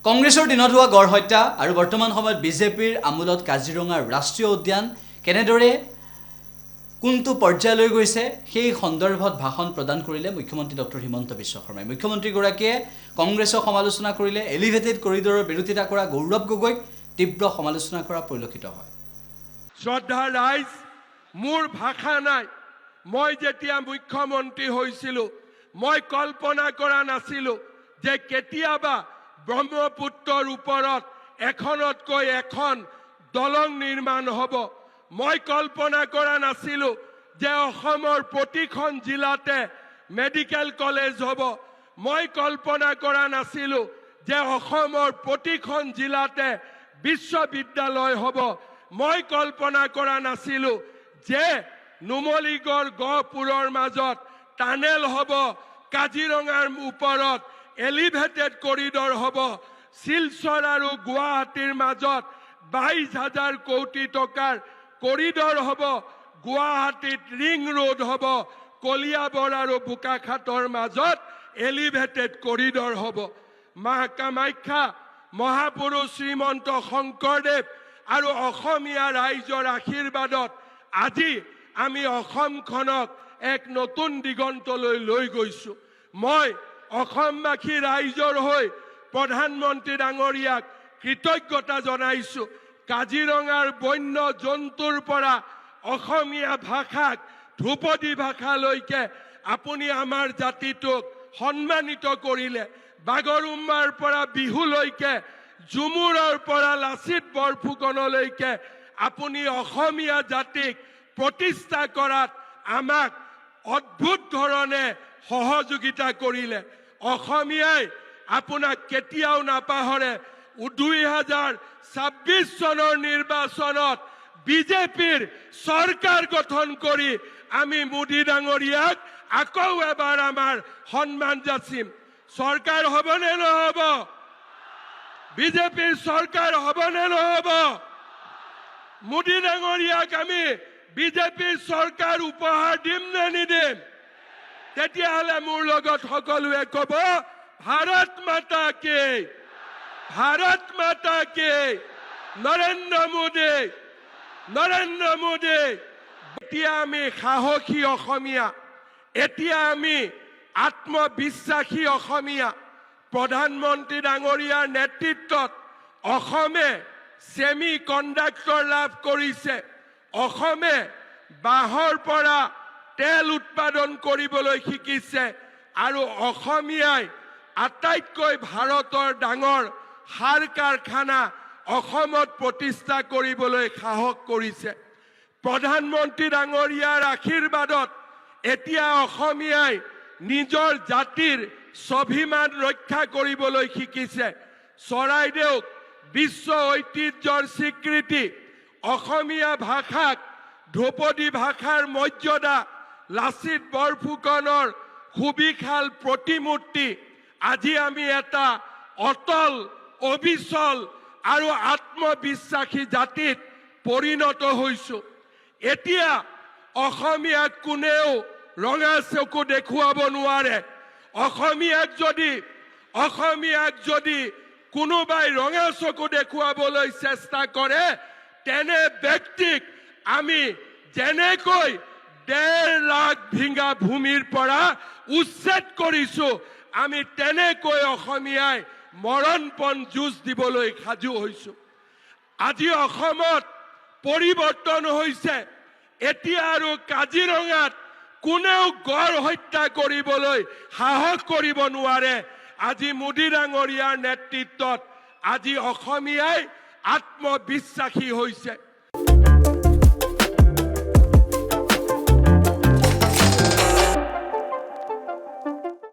কংগ্ৰেছৰ দিনত হোৱা গড় হত্যা আৰু বৰ্তমান সময়ত বিজেপিৰ আমোলত কাজিৰঙাৰ ৰাষ্ট্ৰীয় উদ্যান কেনেদৰে কোনটো পৰ্যায়লৈ গৈছে সেই সন্দৰ্ভত ভাষণ প্ৰদান কৰিলে মুখ্যমন্ত্ৰী ডক্টৰ হিমন্ত বিশ্ব শৰ্মাই। মুখ্যমন্ত্ৰীগৰাকীয়ে কংগ্ৰেছক সমালোচনা কৰিলে, এলিভেটেড কৰিডৰৰ বিৰোধিতা কৰা গৌৰৱ গগৈক তীব্ৰ সমালোচনা কৰা পৰিলক্ষিত হয়। শ্ৰদ্ধা ৰাইজ, মোৰ ভাষা নাই। মই যেতিয়া মুখ্যমন্ত্ৰী হৈছিলো মই কল্পনা কৰা নাছিলো যে কেতিয়াবা ব্ৰহ্মপুত্ৰৰ ওপৰত এখনতকৈ এখন দলং নিৰ্মাণ হ'ব। মই কল্পনা কৰা নাছিলো যে অসমৰ প্ৰতিখন জিলাতে মেডিকেল কলেজ হ'ব। মই কল্পনা কৰা নাছিলো যে অসমৰ প্ৰতিখন জিলাতে বিশ্ববিদ্যালয় হ'ব। মই কল্পনা কৰা নাছিলো যে নুমলীগড় গহপুৰৰ মাজত টানেল হ'ব, কাজিৰঙাৰ ওপৰত এলিভেটেড কৰিডৰ হ'ব, শিলচৰ আৰু গুৱাহাটীৰ মাজত 22,000 কোটি টকাৰ কৰিডৰ হ'ব, গুৱাহাটীত ৰিং ৰোড হ'ব, কলিয়াবৰ আৰু বোকাখাটৰ মাজত এলিভেটেড কৰিডৰ হ'ব। মা কামাখ্যা, মহাপুৰুষ শ্ৰীমন্ত শংকৰদেৱ আৰু অসমীয়া ৰাইজৰ আশীৰ্বাদত আজি আমি অসমখনক এক নতুন দিগন্তলৈ লৈ গৈছো। মই অসমবাসী ৰাইজৰ হৈ প্ৰধানমন্ত্ৰী ডাঙৰীয়াক কৃতজ্ঞতা জনাইছো। কাজিৰঙাৰ বন্য জন্তুৰ পৰা অসমীয়া ভাষাক ধ্ৰুপদী ভাষালৈকে আপুনি আমাৰ জাতিটোক সন্মানিত কৰিলে। বাগৰুম্বাৰ পৰা বিহুলৈকে, ঝুমুৰৰ পৰা লাচিত বৰফুকনলৈকে আপুনি অসমীয়া জাতিক প্ৰতিষ্ঠা কৰাত আমাক অদ্ভুত ধৰণে সহযোগিতা কৰিলে। অসমীয়াই আপোনাক কেতিয়াও নাপাহৰে। 2026 চনৰ নিৰ্বাচনত বিজেপিৰ চৰকাৰ গঠন কৰি আমি মোদী ডাঙৰীয়াক আকৌ এবাৰ আমাৰ সন্মান যাচিম। চৰকাৰ হ'বনে নহ'ব? বিজেপিৰ চৰকাৰ হ'বনে নহ'ব? মোদী ডাঙৰীয়াক আমি বিজেপিৰ চৰকাৰ উপহাৰ দিম নে নিদিম? তেতিয়াহ'লে মোৰ লগত সকলোৱে ক'ব, ভাৰত মাতা কি, ভাৰত মাতা কি, নৰেন্দ্ৰ মোদী, নৰেন্দ্ৰ মোদী। এতিয়া আমি সাহসী অসমীয়া, এতিয়া আমি আত্মবিশ্বাসী অসমীয়া। প্ৰধানমন্ত্ৰী ডাঙৰীয়াৰ নেতৃত্বত অসমে ছেমি কণ্ডাক্টৰ লাভ কৰিছে। অসমে বাঁহৰ পৰা তেল উৎপাদন কৰিবলৈ শিকিছে আৰু অসমীয়াই আটাইতকৈ ভাৰতৰ ডাঙৰ সাৰ কাৰখানা অসমত প্ৰতিষ্ঠা কৰিবলৈ সাহস কৰিছে। প্ৰধানমন্ত্ৰী ডাঙৰীয়াৰ আশীৰ্বাদত এতিয়া অসমীয়াই নিজৰ জাতিৰ স্বাভিমান ৰক্ষা কৰিবলৈ শিকিছে। চৰাইদেউক বিশ্ব ঐতিহ্যৰ স্বীকৃতি, অসমীয়া ভাষাক ধ্ৰুপদী ভাষাৰ মৰ্যাদা, লাচিত বৰফুকনৰ সুবিশাল প্ৰতিমূৰ্তি, আজি আমি এটা অটল, অবিচল আৰু আত্মবিশ্বাসী জাতিত পৰিণত হৈছো। এতিয়া অসমীয়াক কোনেও ৰঙা চকু দেখুৱাব নোৱাৰে। অসমীয়াক যদি কোনোবাই ৰঙা চকু দেখুৱাবলৈ চেষ্টা কৰে, তেনে ব্যক্তিক আমি যেনেকৈ 1.5 লাখ বিঘা ভূমিৰ পৰা উচ্ছেদ কৰিছো, আমি তেনেকৈ অসমীয়াই মৰণপণ যুঁজ দিবলৈ সাজু হৈছো। আজি অসমত পৰিৱৰ্তন হৈছে। এতিয়া আৰু কাজিৰঙাত কোনেও গড় হত্যা কৰিবলৈ সাহস কৰিব নোৱাৰে। আজি মোদী ডাঙৰীয়াৰ নেতৃত্বত আজি অসমীয়াই আত্মবিশ্বাসী হৈছে।